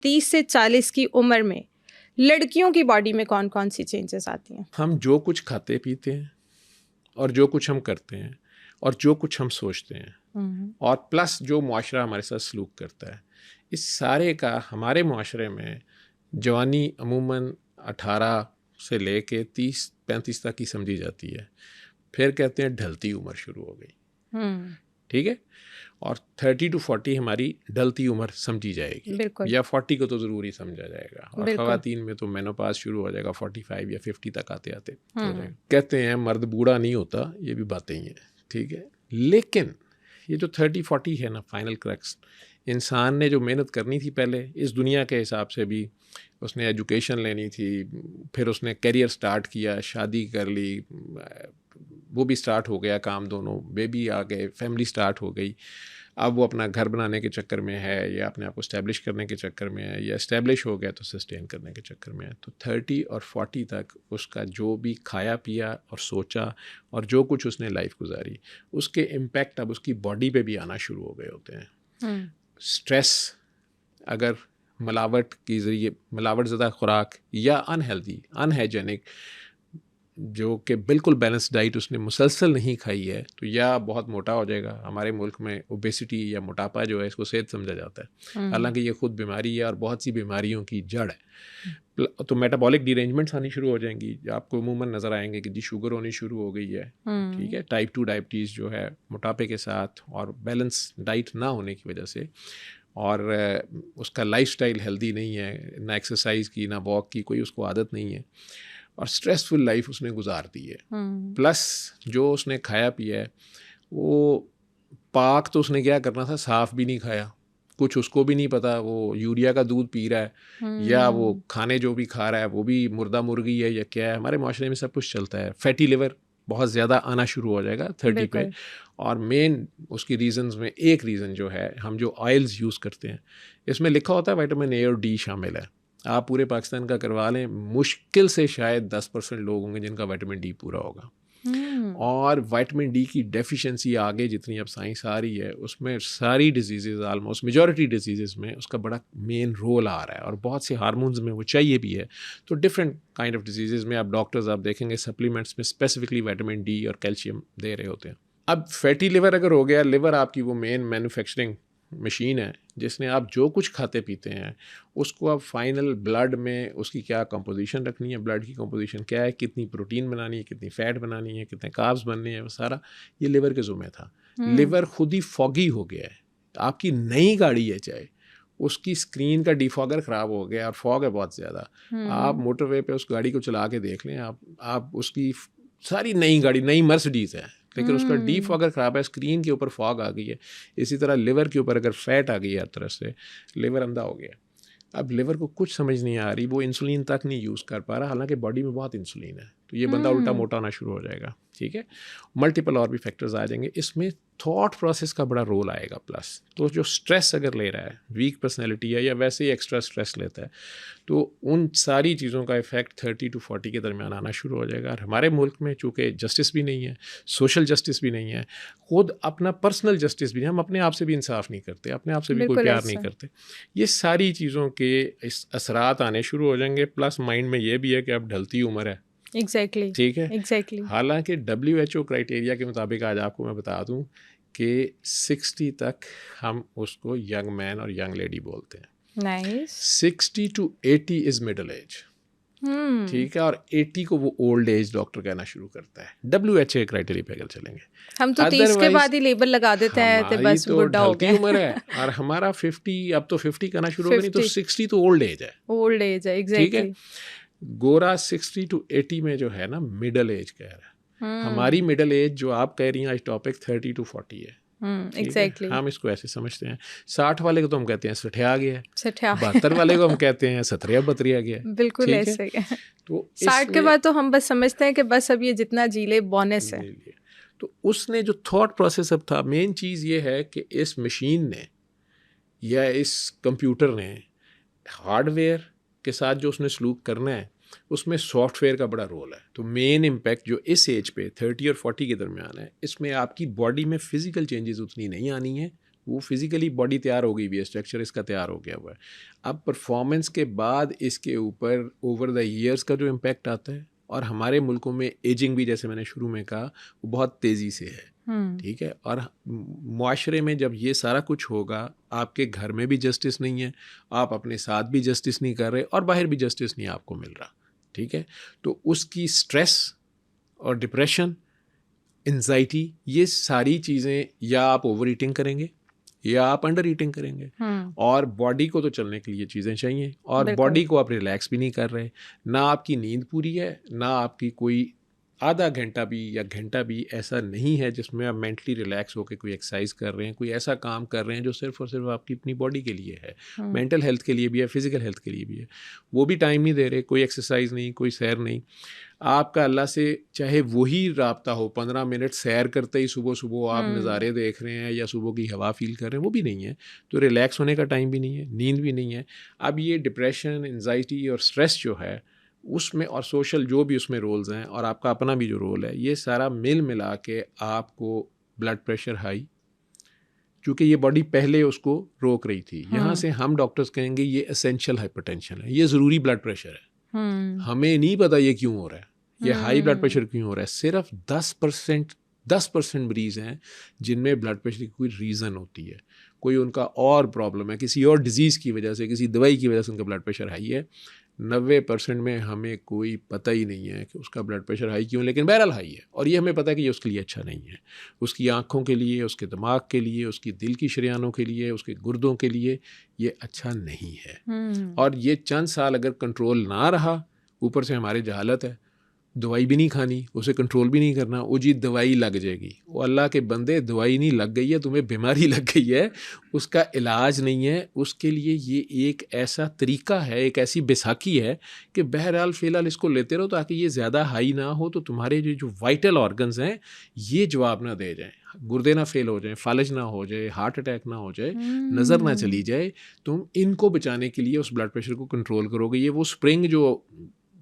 30 से 40 की उम्र में लड़कियों की बॉडी में कौन कौन सी चेंजेस आती हैं? हम जो कुछ खाते पीते हैं और जो कुछ हम करते हैं और जो कुछ हम सोचते हैं और प्लस जो मुआशरा हमारे साथ सलूक करता है, इस सारे का हमारे मुआशरे में जवानी अमूमन 18 से लेके 30-35 तक की समझी जाती है। फिर कहते हैं ढलती उम्र शुरू हो गई, ठीक है, और 30 to 40 हमारी ढलती उम्र समझी जाएगी, या 40 को तो ज़रूर ही समझा जाएगा, और ख़वातीन में तो मेनोपाज शुरू हो जाएगा 45 या 50 तक आते आते हो जाएगा। कहते हैं मर्द बूढ़ा नहीं होता, ये भी बातें ही हैं, ठीक है, लेकिन ये जो 30-40 है ना, फाइनल क्रक्स, इंसान ने जो मेहनत करनी थी पहले इस दुनिया के हिसाब से भी, उसने एजुकेशन लेनी थी, फिर उसने करियर स्टार्ट किया, शादी कर ली, वो भी स्टार्ट हो गया काम, दोनों बेबी आ गए, फैमिली स्टार्ट हो गई, अब वो अपना घर बनाने के चक्कर में है, या अपने आप को इस्टेब्लिश करने के चक्कर में है, या इस्टेब्लिश हो गया तो सस्टेन करने के चक्कर में है। तो 30 और 40 तक उसका जो भी खाया पिया और सोचा और जो कुछ उसने लाइफ गुजारी, उसके इम्पैक्ट अब उसकी बॉडी पे भी आना शुरू हो गए होते हैं। स्ट्रेस, अगर मिलावट के ज़रिए, मिलावट ज़्यादा खुराक या अनहेल्दी अनहाइजेनिक जो कि बिल्कुल बैलेंस डाइट उसने मुसलसल नहीं खाई है, तो या बहुत मोटा हो जाएगा। हमारे मुल्क में ओबेसिटी या मोटापा जो है इसको सेहत समझा जाता है, हालांकि ये खुद बीमारी है और बहुत सी बीमारियों की जड़ है। तो मेटाबॉलिक डिरेंजमेंट्स आनी शुरू हो जाएंगी, आपको अमूमन नज़र आएंगे कि जी शुगर होनी शुरू हो गई है, ठीक है, टाइप 2 डायबिटीज़ जो है मोटापे के साथ और बैलेंस डाइट ना होने की वजह से, और उसका लाइफस्टाइल हेल्दी नहीं है, ना एक्सरसाइज की ना वॉक की कोई उसको आदत नहीं है, और स्ट्रेसफुल लाइफ उसने गुजार दी है। प्लस जो उसने खाया पिया है वो पाक तो उसने क्या करना था, साफ़ भी नहीं खाया, कुछ उसको भी नहीं पता वो यूरिया का दूध पी रहा है या वो खाने जो भी खा रहा है वो भी मुर्दा मुर्गी है या क्या है। हमारे माशरे में सब कुछ चलता है। फैटी लिवर बहुत ज़्यादा आना शुरू हो जाएगा 30 पे, और मेन उसकी रीज़न्स में एक रीज़न जो है, हम जो ऑयल्स यूज़ करते हैं इसमें लिखा होता है विटामिन ए और डी शामिल है। आप पूरे पाकिस्तान का करवा लें, मुश्किल से शायद 10% लोग होंगे जिनका विटामिन डी पूरा होगा। और विटामिन डी की डेफिशिएंसी आगे जितनी अब साइंस आ रही है उसमें सारी डिजीज़, आलमोस्ट मेजॉरिटी डिजीज़ में उसका बड़ा मेन रोल आ रहा है, और बहुत से हार्मोन्स में वो चाहिए भी है। तो डिफरेंट काइंड ऑफ डिजीज़ में आप डॉक्टर्स आप देखेंगे सप्लीमेंट्स में स्पेसिफिकली विटामिन डी और कैल्शियम दे रहे होते हैं। अब फैटी लिवर अगर हो गया, लिवर आपकी वो मेन मैन्युफैक्चरिंग मशीन है जिसने आप जो कुछ खाते पीते हैं उसको आप फाइनल ब्लड में उसकी क्या कंपोजिशन रखनी है, ब्लड की कंपोजिशन क्या है, कितनी प्रोटीन बनानी है, कितनी फ़ैट बनानी है, कितने कार्ब्स बनने हैं, वो सारा ये लिवर के ज़ुम्मे था। लिवर खुद ही फॉगी हो गया है। आपकी नई गाड़ी है चाहे, उसकी स्क्रीन का डिफॉगर ख़राब हो गया और फॉग है बहुत ज़्यादा। आप मोटरवे पे उस गाड़ी को चला के देख लें, आप उसकी सारी नई गाड़ी, नई मर्सिडीज़ है, लेकिन उसका डिफॉगर ख़राब है, स्क्रीन के ऊपर फॉग आ गई है। इसी तरह लिवर के ऊपर अगर फैट आ गई है हर तरह से, लिवर अंधा हो गया। अब लिवर को कुछ समझ नहीं आ रही, वो इंसुलिन तक नहीं यूज़ कर पा रहा, हालांकि बॉडी में बहुत इंसुलिन है, तो ये बंदा उल्टा मोटा होना शुरू हो जाएगा। ठीक है, मल्टीपल और भी फैक्टर्स आ जाएंगे, इसमें थॉट प्रोसेस का बड़ा रोल आएगा। प्लस तो जो स्ट्रेस अगर ले रहा है, वीक पर्सनैलिटी है या वैसे ही एक्स्ट्रा स्ट्रेस लेता है, तो उन सारी चीज़ों का इफेक्ट 30 to 40 के दरमियान आना शुरू हो जाएगा। और हमारे मुल्क में चूँकि जस्टिस भी नहीं है, सोशल जस्टिस भी नहीं है, खुद अपना पर्सनल जस्टिस भी नहीं, हम अपने आप से भी इंसाफ नहीं करते, अपने आप से भी कोई प्यार नहीं करते, ये सारी चीज़ों के असरात आने शुरू हो जाएंगे। प्लस माइंड में ये भी है कि अब ढलती उम्र है। एग्जैक्टली ठीक है, एग्जैक्टली। हालांकि WHO क्राइटेरिया के मुताबिक आज आपको मैं बता दूं कि 60 तक हम उसको यंग मैन और यंग लेडी बोलते हैं। Nice. 60 to 80 is middle age, ठीक है, और 80 को वो ओल्ड एज डॉक्टर कहना शुरू करता है WHO क्राइटेरिया पे अगर चलेंगे। हम तो 30 के बाद ही लेबल लगा देते हैं तो बस तो बुढ़ा हो गया। उम्र है, और हमारा 50, अब तो 50 कहना शुरू हो गया, नहीं तो 60 तो ओल्ड एज है। ओल्ड एज है, ठीक है, एग्जैक्टली। गोरा 60 to 80 में जो है ना मिडल एज कह रहा है। हमारी मिडल एज जो आप कह रही हैं आज टॉपिक 30 to 40 है। एग्जैक्टली। हम इसको ऐसे समझते हैं। 60 वाले को तो हम कहते हैं सठिया गया है, सठिया। 72 वाले को हम कहते हैं सतरिया बतरिया गया। बिल्कुल ऐसे ही है। तो 60 के बाद तो हम बस समझते हैं कि बस अब ये जितना जी ले बोनस है। तो उसने जो थॉट प्रोसेस अब था, मेन चीज़ ये है कि इस मशीन ने या इस कंप्यूटर ने हार्डवेयर के साथ जो उसने सलूक करना है उसमें सॉफ्टवेयर का बड़ा रोल है। तो मेन इम्पैक्ट जो इस एज पे 30 और 40 के दरमियान है, इसमें आपकी बॉडी में फ़िज़िकल चेंजेस उतनी नहीं आनी है, वो फिज़िकली बॉडी तैयार हो गई भी है, स्ट्रक्चर इसका तैयार हो गया हुआ है। अब परफॉर्मेंस के बाद इसके ऊपर ओवर द ईयर्स का जो इम्पैक्ट आता है, और हमारे मुल्कों में एजिंग भी, जैसे मैंने शुरू में कहा, वो बहुत तेज़ी से है, ठीक है। और मुआशरे में जब ये सारा कुछ होगा, आपके घर में भी जस्टिस नहीं है, आप अपने साथ भी जस्टिस नहीं कर रहे, और बाहर भी जस्टिस नहीं आपको मिल रहा, ठीक है। तो उसकी स्ट्रेस और डिप्रेशन, एंजाइटी, ये सारी चीज़ें या आप ओवर ईटिंग करेंगे या आप अंडर ईटिंग करेंगे। और बॉडी को तो चलने के लिए चीज़ें चाहिए, और बॉडी को आप रिलैक्स भी नहीं कर रहे, ना आपकी नींद पूरी है, ना आपकी कोई आधा घंटा भी या घंटा भी ऐसा नहीं है जिसमें आप मेंटली रिलैक्स होकर कोई एक्सरसाइज कर रहे हैं, कोई ऐसा काम कर रहे हैं जो सिर्फ और सिर्फ आपकी अपनी बॉडी के लिए है, मेंटल हेल्थ के लिए भी है, फिजिकल हेल्थ के लिए भी है। वो भी टाइम नहीं दे रहे, कोई एक्सरसाइज नहीं, कोई सैर नहीं। आपका अल्लाह से चाहे वही राब्ता हो, 15 मिनट सैर करते ही सुबह सुबह आप नज़ारे देख रहे हैं या सुबह की हवा फील कर रहे हैं, वो भी नहीं है। तो रिलैक्स होने का टाइम भी नहीं है, नींद भी नहीं है। अब ये डिप्रेशन, एंजाइटी और स्ट्रेस जो है उसमें, और सोशल जो भी उसमें रोल्स हैं, और आपका अपना भी जो रोल है, ये सारा मिल मिला के आपको ब्लड प्रेशर हाई, क्योंकि ये बॉडी पहले उसको रोक रही थी, यहाँ से हम डॉक्टर्स कहेंगे ये एसेंशियल हाइपरटेंशन है, ये ज़रूरी ब्लड प्रेशर है। हमें नहीं पता ये क्यों हो रहा है, ये हाई ब्लड प्रेशर क्यों हो रहा है। सिर्फ 10% मरीज हैं जिनमें ब्लड प्रेशर की कोई रीज़न होती है, कोई उनका और प्रॉब्लम है, किसी और डिजीज़ की वजह से, किसी दवाई की वजह से उनका ब्लड प्रेशर हाई है। 90% में हमें कोई पता ही नहीं है कि उसका ब्लड प्रेशर हाई क्यों, लेकिन बहरहाल हाई है, और ये हमें पता है कि ये उसके लिए अच्छा नहीं है, उसकी आँखों के लिए, उसके दिमाग के लिए, उसकी दिल की शरियानों के लिए, उसके गुर्दों के लिए ये अच्छा नहीं है। और ये चंद साल अगर कंट्रोल ना रहा, ऊपर से हमारी जहालत है, दवाई भी नहीं खानी, उसे कंट्रोल भी नहीं करना, वो जी दवाई लग जाएगी। वो अल्लाह के बंदे, दवाई नहीं लग गई है, तुम्हें बीमारी लग गई है, उसका इलाज नहीं है। उसके लिए ये एक ऐसा तरीका है, एक ऐसी बैसाखी है कि बहरहाल फ़िलहाल इसको लेते रहो ताकि ये ज़्यादा हाई ना हो, तो तुम्हारे जो वाइटल ऑर्गन्स हैं ये जवाब ना दे जाएँ, गुर्दे ना फेल हो जाएं, फालज ना हो जाए, हार्ट अटैक ना हो जाए, नज़र ना चली जाए। तुम इनको बचाने के लिए उस ब्लड प्रेशर को कंट्रोल करोगे। ये वो स्प्रिंग जो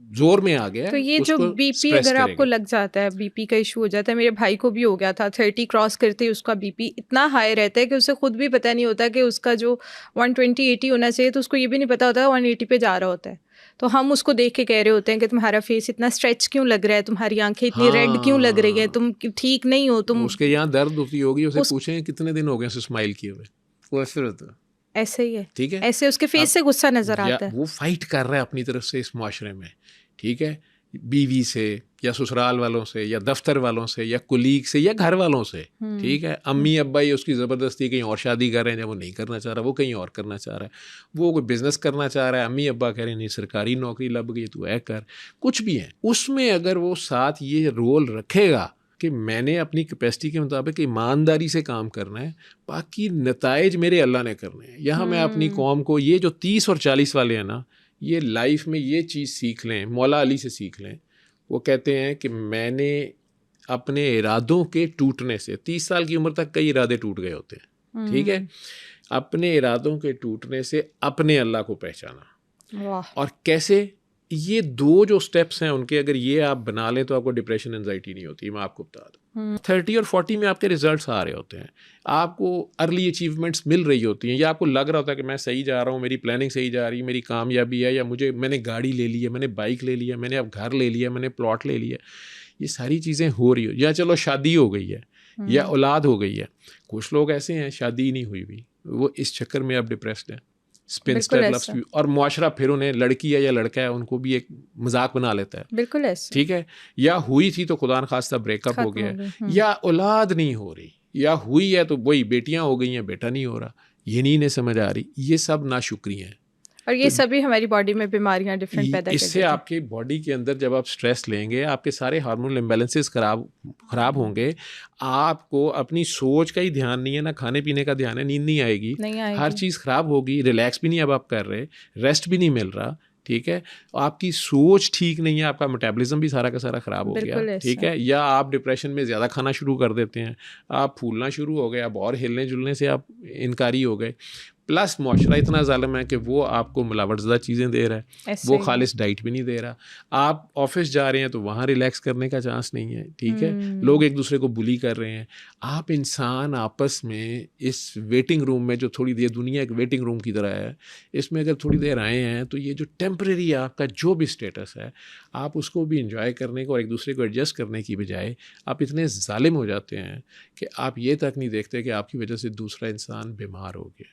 जोर में आ गया, तो ये जो बीपी अगर आपको लग जाता है, बीपी का इशू हो जाता है, मेरे भाई को भी हो गया था, 30 क्रॉस करते ही उसका बीपी इतना हाई रहता है कि उसे खुद भी पता नहीं होता कि उसका जो 120/80 होना चाहिए, तो उसको ये भी नहीं पता होता 180 पे जा रहा होता है। तो हम उसको देख के कह रहे होते हैं कि तुम्हारा फेस इतना स्ट्रेच क्यों लग रहा है, तुम्हारी आंखें इतनी रेड क्यों लग रही है, तुम ठीक नहीं हो, तुम उसके यहाँ दर्द होती होगी, उसे पूछें कितने दिन हो गए उसे स्माइल किए हुए, वो ऐसे रहता है, ऐसे ही है, ठीक है, ऐसे उसके फेस से गुस्सा नजर आता है। वो फाइट कर रहा है अपनी तरफ से इस मुआशरे में, ठीक है, बीवी से या ससुराल वालों से या दफ्तर वालों से या कुलीग से या घर वालों से, ठीक है। अम्मी अब्बा ही उसकी ज़बरदस्ती कहीं और शादी कर रहे हैं, जब वो नहीं करना चाह रहा, वो कहीं और करना चाह रहा है, वो कोई बिज़नेस करना चाह रहा है, अम्मी अब्बा कह रहे हैं नहीं सरकारी नौकरी लग गई तू ऐ कर, कुछ भी है। उसमें अगर वो साथ ये रोल रखेगा कि मैंने अपनी कैपेसिटी के मुताबिक ईमानदारी से काम करना है, बाकी नताइज मेरे अल्लाह ने करने हैं। यहाँ मैं अपनी कौम को, ये जो 30 और 40 वाले हैं ना, ये लाइफ में ये चीज़ सीख लें, मौला अली से सीख लें। वो कहते हैं कि मैंने अपने इरादों के टूटने से, 30 साल की उम्र तक कई इरादे टूट गए होते हैं, ठीक है, अपने इरादों के टूटने से अपने अल्लाह को पहचाना। और कैसे, ये दो जो स्टेप्स हैं उनके अगर ये आप बना लें तो आपको डिप्रेशन एंजाइटी नहीं होती। मैं आपको बता दूँ 30 और 40 में आपके रिजल्ट्स आ रहे होते हैं, आपको अर्ली अचीवमेंट्स मिल रही होती हैं, या आपको लग रहा होता है कि मैं सही जा रहा हूँ, मेरी प्लानिंग सही जा रही है, मेरी कामयाबी है, या मैंने गाड़ी ले ली है, मैंने बाइक ले लिया, मैंने अब घर ले लिया, मैंने प्लॉट ले लिया, ये सारी चीज़ें हो रही हो, या चलो शादी हो गई है या औलाद हो गई है। कुछ लोग ऐसे हैं शादी ही नहीं हुई हुई, वो इस चक्कर में अब डिप्रेस्ड हैं, स्पिनस्टर लव्स भी, और मुआशरा फिर उन्हें लड़की है या लड़का है उनको भी एक मजाक बना लेता है, बिल्कुल ऐसे, ठीक है। या हुई थी तो खुदा न खास्ता ब्रेकअप हो गया, या औलाद नहीं हो रही, या हुई है तो वही बेटियां हो गई हैं, बेटा नहीं हो रहा, ये नहीं इन्हें समझ आ रही। ये सब नाशुक्री हैं, और ये सभी हमारी बॉडी में बीमारियां डिफरेंट पैदा करती हैं। इससे आपकी बॉडी के अंदर जब आप स्ट्रेस लेंगे, आपके सारे हार्मोनल इम्बैलेंसेस खराब होंगे, आपको अपनी सोच का ही ध्यान नहीं है, ना खाने पीने का ध्यान है, नींद नहीं आएगी, हर चीज़ ख़राब होगी, रिलैक्स भी नहीं अब आप कर रहे, रेस्ट भी नहीं मिल रहा, ठीक है, आपकी सोच ठीक नहीं है, आपका मेटाबॉलिज्म भी सारा का सारा ख़राब हो गया, ठीक है। या आप डिप्रेशन में ज़्यादा खाना शुरू कर देते हैं, आप फूलना शुरू हो गए, अब और हिलने जुलने से आप इनकारी हो गए। प्लस मुआशरा इतना ज़ालिम है कि वो आपको मिलावटज़दा चीज़ें दे रहा है, वो खालिस डाइट भी नहीं दे रहा। आप ऑफिस जा रहे हैं तो वहाँ रिलैक्स करने का चांस नहीं है, ठीक है, लोग एक दूसरे को बुली कर रहे हैं। आप इंसान आपस में इस वेटिंग रूम में, जो थोड़ी देर दुनिया एक वेटिंग रूम की तरह है, इसमें अगर थोड़ी देर आए हैं तो ये जो टेम्परेरी आपका जो भी स्टेटस है, आप उसको भी इंजॉय करने को और एक दूसरे को एडजस्ट करने की बजाय आप इतने ज़ालिम हो जाते हैं कि आप ये तक नहीं देखते कि आपकी वजह से दूसरा इंसान बीमार हो गया।